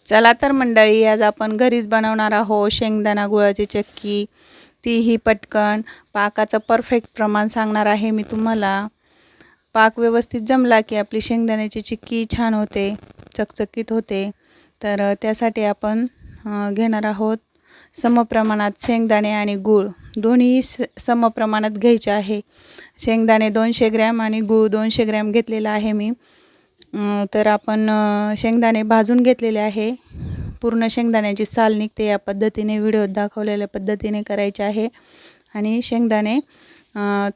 चला तर मंडळी, आज आपण घरीच बनवणार आहोत शेंगदाणा गुळाची चक्की, तीही पटकन. पाकाचं परफेक्ट प्रमाण सांगणार आहे मी तुम्हाला. पाक व्यवस्थित जमला की आपली शेंगदाण्याची चिक्की छान होते, चकचकीत होते. तर त्यासाठी आपण घेणार आहोत समप्रमाणात शेंगदाणे आणि गूळ, दोन्ही समप्रमाणात घ्यायचे आहे. शेंगदाणे 200 ग्रॅम आणि गूळ 200 ग्रॅम घेतलेला आहे मी. तर आपण शेंगदाणे भाजून घेतलेले आहे. पूर्ण शेंगदाण्याची साल निघते या पद्धतीने, व्हिडिओत दाखवलेल्या पद्धतीने करायचे आहे. आणि शेंगदाणे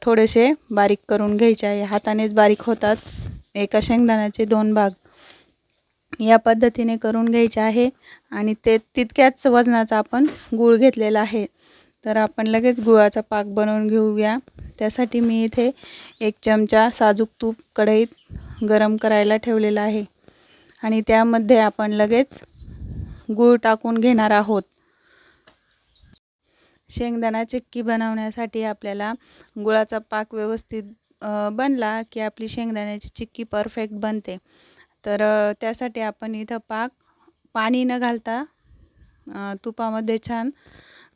थोडेसे बारीक करून घ्यायचे आहे. हातानेच बारीक होतात. एका शेंगदाण्याचे 2 भाग या पद्धतीने करून घ्यायचे आहे. आणि ते तितक्याच वजनाचा आपण गूळ घेतलेला आहे. तर आपण लगेच गुळाचा पाक बनवून घेऊया. त्यासाठी मी इथे 1 चमचा साजूक तूप कढईत गरम करायला ठेवलेला आहे. आणि त्यामध्ये आपण लगेच गूळ टाकून घेणार आहोत. शेंगदाणा चिक्की बनवण्यासाठी आपल्याला गुळाचा पाक व्यवस्थित बनला की आपली शेंगदाण्याची चिक्की परफेक्ट बनते. तर त्यासाठी आपण इथं पाणी न घालता तुपामध्ये छान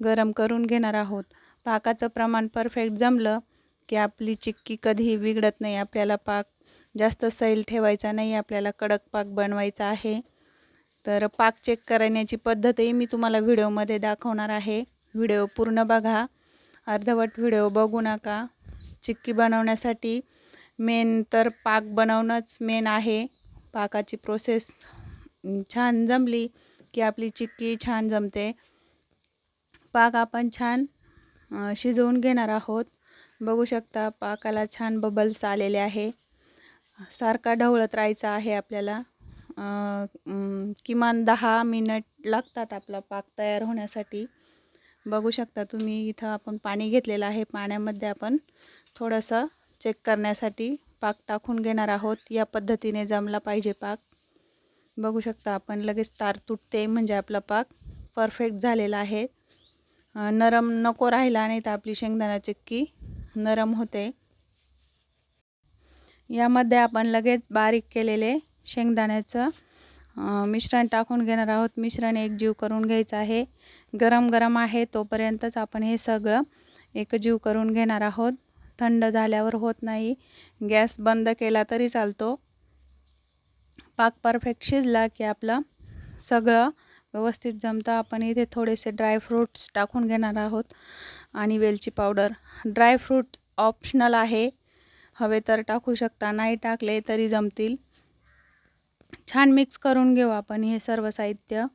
गरम करून घेणार आहोत. पाकाचं प्रमाण परफेक्ट जमलं की आपली चिक्की कधीही बिघडत नाही. आपल्याला पाक जास्त सैल ठेवायचा नाही, आपल्याला कडक पाक बनवायचा आहे. तर पाक चेक करण्याची पद्धतही मी तुम्हाला व्हिडिओमध्ये दाखवणार आहे. व्हिडिओ पूर्ण बघा, अर्धवट व्हिडिओ बघू नका. चिक्की बनवण्यासाठी मेन तर पाक बनवणंच मेन आहे. पाकाची प्रोसेस छान जमली की आपली चिक्की छान जमते. पाक आपण छान शिजवून घेणार आहोत. बघू शकता पाकाला छान बबल्स आलेले आहे. सारखा ढवळत राहायचा आहे आपल्याला. किमान 10 मिनिट लागतात आपला पाक तयार होण्यासाठी. बघू शकता तुम्ही, इथं आपण पाणी घेतलेलं आहे. पाण्यामध्ये आपण थोडंसं चेक करण्यासाठी पाक टाकून घेणार आहोत. या पद्धतीने जमला पाहिजे पाक. बघू शकता आपण लगेच तार तुटते म्हणजे आपला पाक परफेक्ट झालेला आहे. नरम नको राहिला, नाही तर आपली शेंगदाणा चिक्की नरम होते. यामध्ये आपण लगेच बारीक केलेले शेंगदाण्याचं मिश्रण टाकून घेणार आहोत. मिश्रण एकजीव करून घ्यायचं आहे. गरम गरम आहे तोपर्यंतच आपण हे सगळं एकजीव करून घेणार आहोत. थंड झाल्यावर होत नाही. गॅस बंद केला तरी चालतो. पाक परफेक्ट शिजला की आपलं सगळं व्यवस्थित जमतं. आपण इथे थोडेसे ड्रायफ्रूट्स टाकून घेणार आहोत आणि वेलची पावडर. ड्रायफ्रूट ऑप्शनल आहे, हवे तर टाकू शकता, नाही टाकले तरी जमतील. छान मिक्स करून घेऊ आपण हे सर्व साहित्य.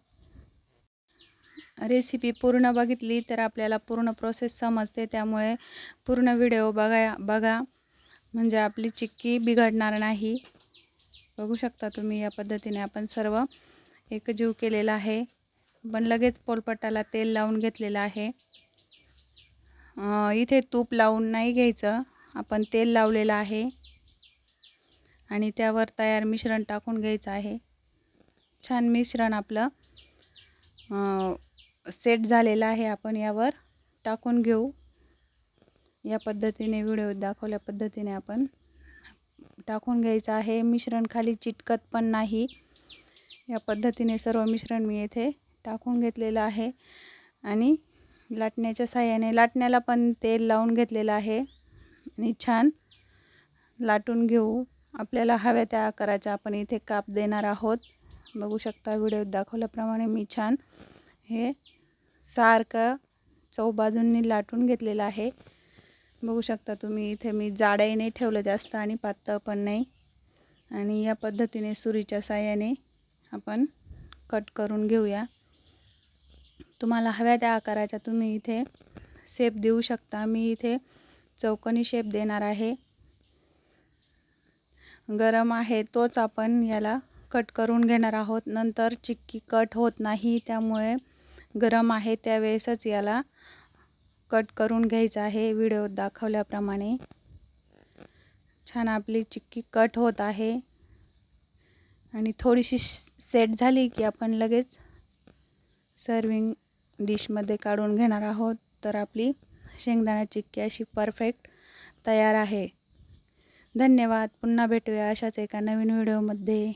रेसिपी पूर्ण बघितली तर आपल्याला पूर्ण प्रोसेस समजते, त्यामुळे पूर्ण व्हिडिओ बघा म्हणजे आपली चिक्की बिघडणार नाही. बघू शकता तुम्ही, या पद्धतीने आपण सर्व एकजीव केलेला आहे. पण लगेच पोलपटाला तेल लावून घेतलेलं आहे. इथे तूप लावून नाही घ्यायचं, आपण तेल लावलेलं आहे आणि त्यावर तयार मिश्रण टाकून घ्यायचं आहे. छान मिश्रण आपलं सेट झालेलं आहे. आपण यावर टाकून घेऊ. या पद्धतीने व्हिडिओ दाखवल्या पद्धतीने आपण टाकून घ्यायचं आहे. मिश्रण खाली चिटकत पण नाही. या पद्धतीने सर्व मिश्रण मी येथे टाकून घेतलेलं आहे आणि लाटण्याच्या साहाय्याने, लाटण्याला पण तेल लावून घेतलेलं आहे आणि छान लाटून घेऊ. आपल्याला हव्या त्या आकाराच्या आपण इथे काप देणार आहोत. बघू शकता व्हिडिओत दाखवल्याप्रमाणे मी छान हे सारखं चौबाजूंनी लाटून घेतलेलं आहे. बघू शकता तुम्ही, इथे मी जाडही नाही ठेवलं जास्त आणि पातळ पण नाही. आणि या पद्धतीने सुरीच्या साहाय्याने आपण कट करून घेऊया. तुम्हाला हव्या त्या आकाराच्या तुम्ही इथे शेप देऊ शकता. मी इथे चौकोनी शेप देणार आहे. गरम आहे तोच आपण याला कट करून घेणार आहोत. नंतर चिक्की कट होत नाही, त्यामुळे गरम आहे त्यावेळेसच याला कट करून घ्यायचं आहे. व्हिडिओत दाखवल्याप्रमाणे छान आपली चिक्की कट होत आहे आणि थोडीशी सेट झाली की आपण लगेच सर्विंग डिशमध्ये काढून घेणार आहोत. तर आपली शेंगदाणा चिक्की अशी परफेक्ट तयार आहे. धन्यवाद. पुन्हा भेटूया अशाच एका नवीन व्हिडिओमध्ये.